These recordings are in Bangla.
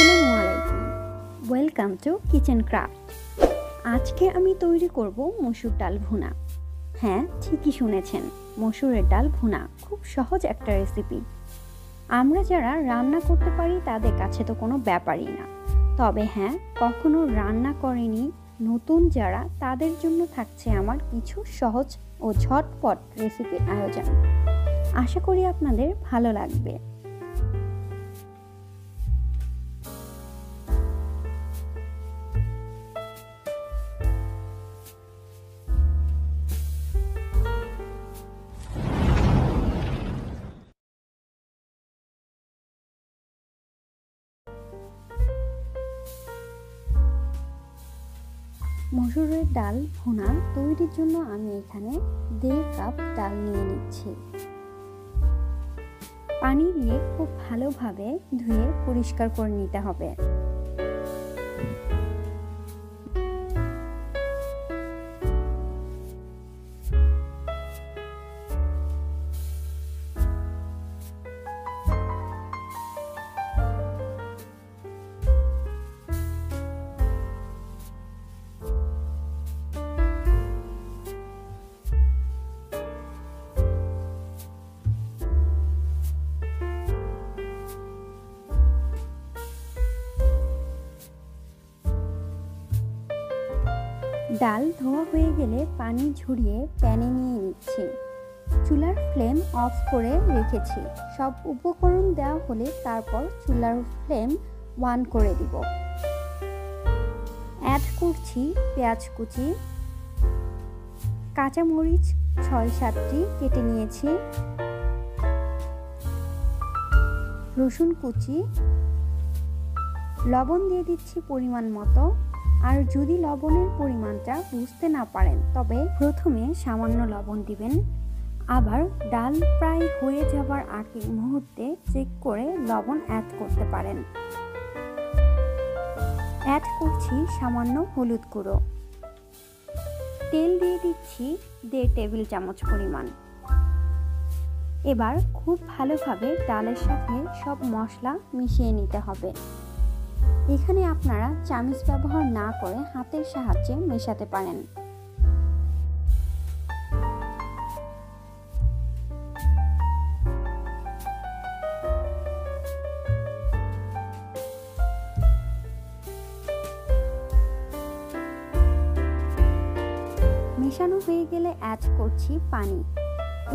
আসসালামু আলাইকুম, ওয়েলকাম টু কিচেন ক্রাফট। আজকে আমি তৈরি করব মসুর ডাল ভুনা। হ্যাঁ, ঠিকই শুনেছেন, মসুরের ডাল ভুনা খুব সহজ একটা রেসিপি। আমরা যারা রান্না করতে পারি তাদের কাছে তো কোনো ব্যাপারই না। তবে হ্যাঁ, কখনো রান্না করেনি নতুন যারা, তাদের জন্য থাকছে আমার কিছু সহজ ও ঝটপট রেসিপির আয়োজন। আশা করি আপনাদের ভালো লাগবে। মসুরের ডাল ভুনা তৈরির জন্য আমি এখানে 1.5 কাপ ডাল নিয়ে নিচ্ছি। পানি দিয়ে খুব ভালোভাবে ধুয়ে পরিষ্কার করে নিতে হবে। ডাল ধোয়া হয়ে গেলে পানি ঝরিয়ে প্যানে নিয়ে নিচ্ছি। চুলার ফ্লেম অফ করে রেখেছি। সব উপকরণ দেওয়া হলে তারপর চুলার ফ্লেম 1 করে দিব। অ্যাড করছি পেঁয়াজ কুচি, কাঁচামরিচ 6-7টি কেটে নিয়েছি, রসুন কুচি, লবণ দিয়ে দিচ্ছি পরিমাণ মতো। আর যদি লবণের পরিমাণটা বুঝতে না পারেন তবে প্রথমে সামান্য লবণ দিবেন, আবার ডাল প্রায় হয়ে যাবার আগে মুহূর্তে চেক করে লবণ অ্যাড করতে পারেন। অ্যাড করছি সামান্য হলুদ গুঁড়ো, তেল দিয়ে দিচ্ছি 1.5 টেবিল চামচ পরিমাণ। এবার খুব ভালোভাবে ডালের সাথে সব মশলা মিশিয়ে নিতে হবে। এখানে আপনারা চামচ ব্যবহার না করে হাতের সাহায্যে মেশাতে পারেন। মেশানো হয়ে গেলে অ্যাড করছি পানি।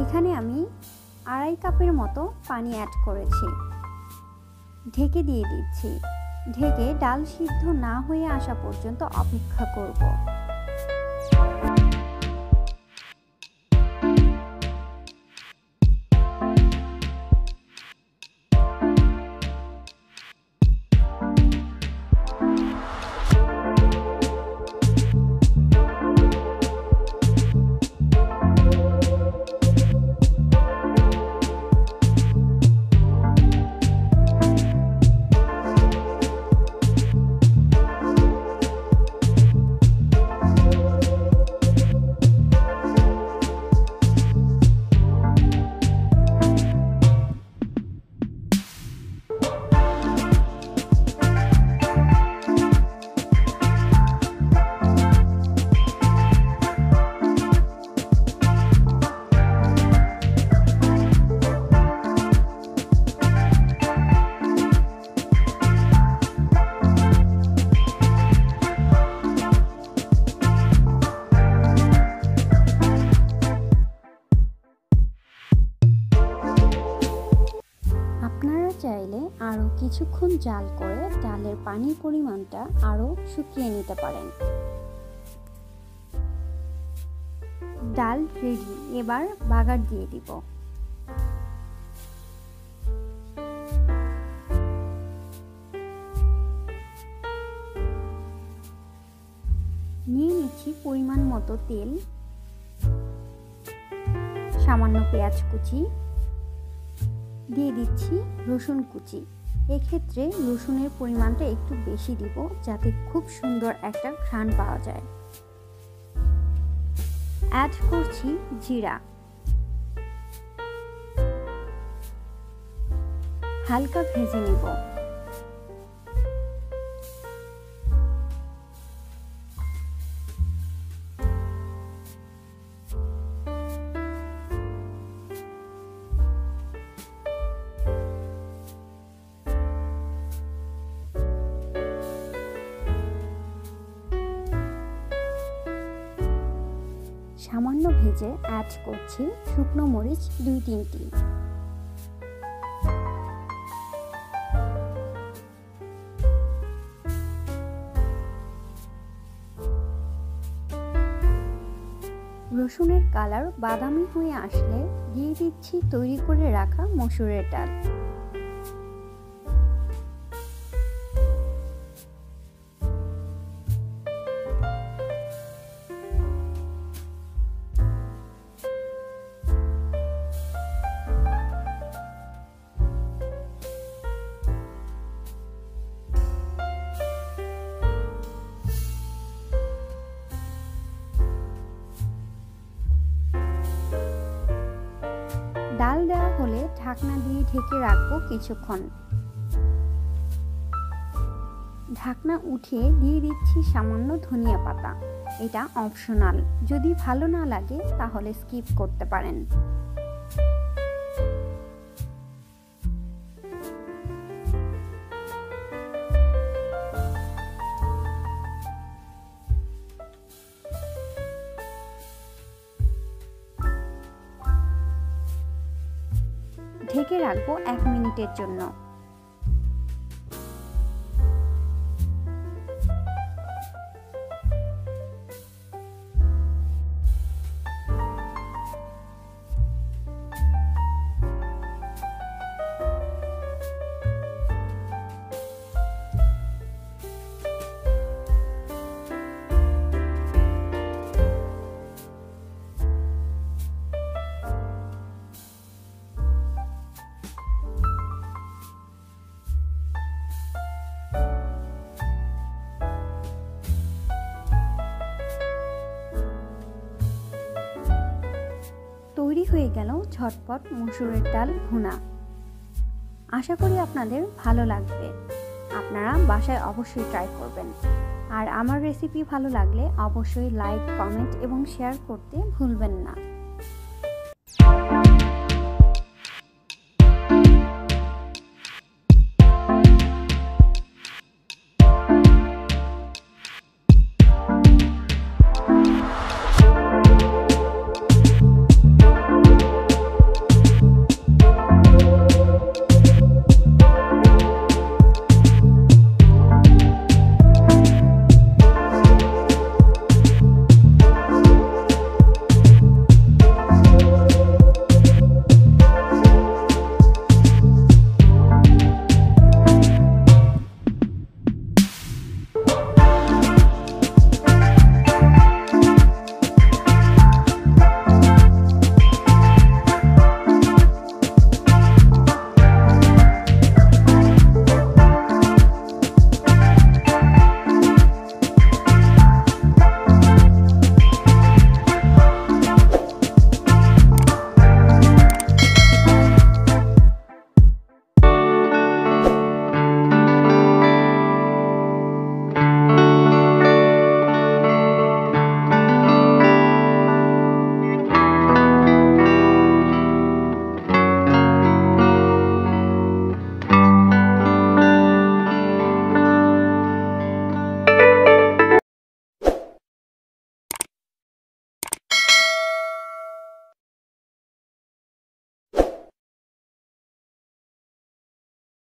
এখানে আমি 2.5 কাপের মতো পানি অ্যাড করেছি। ঢেকে দিয়ে দিচ্ছি। ঢেকে ডাল সিদ্ধ না হয়ে আসা পর্যন্ত অপেক্ষা করব। চাইলে আরও কিছুক্ষণ জাল করে ডালের পানির পরিমাণটা আরও শুকিয়ে নিতে পারেন। ডাল রেডি, এবার বাগার দিয়ে দিব। নিয়ে নিচ্ছি পরিমাণ মতো তেল, সামান্য পেঁয়াজ কুচি, দিয়ে দিচ্ছি রসুন কুচি। এক্ষেত্রে রসুনের পরিমাণটা একটু বেশি দিব যাতে খুব সুন্দর একটা ঘ্রাণ পাওয়া যায়। অ্যাড করছি জিরা, হালকা ভেজে নেব। সামান্য ভেজে অ্যাড করছি শুকনো মরিচ 2-3টি। রসুনের কালার বাদামি হয়ে আসলে দিয়ে দিচ্ছি তৈরি করে রাখা মসুরের ডাল। ডাল দেওয়া হলে ঢাকনা দিয়ে ঢেকে রাখবো কিছুক্ষণ। ঢাকনা উঠিয়ে দিয়ে দিচ্ছি সামান্য ধনিয়া পাতা। এটা অপশনাল, যদি ভালো না লাগে তাহলে স্কিপ করতে পারেন। ঢেকে রাখবো 1 মিনিটের জন্য। তৈরি হয়ে গেল ঝটপট মসুরের ডাল ভুনা। আশা করি আপনাদের ভালো লাগবে। আপনারা বাসায় অবশ্যই ট্রাই করবেন। আর আমার রেসিপি ভালো লাগলে অবশ্যই লাইক, কমেন্ট এবং শেয়ার করতে ভুলবেন না।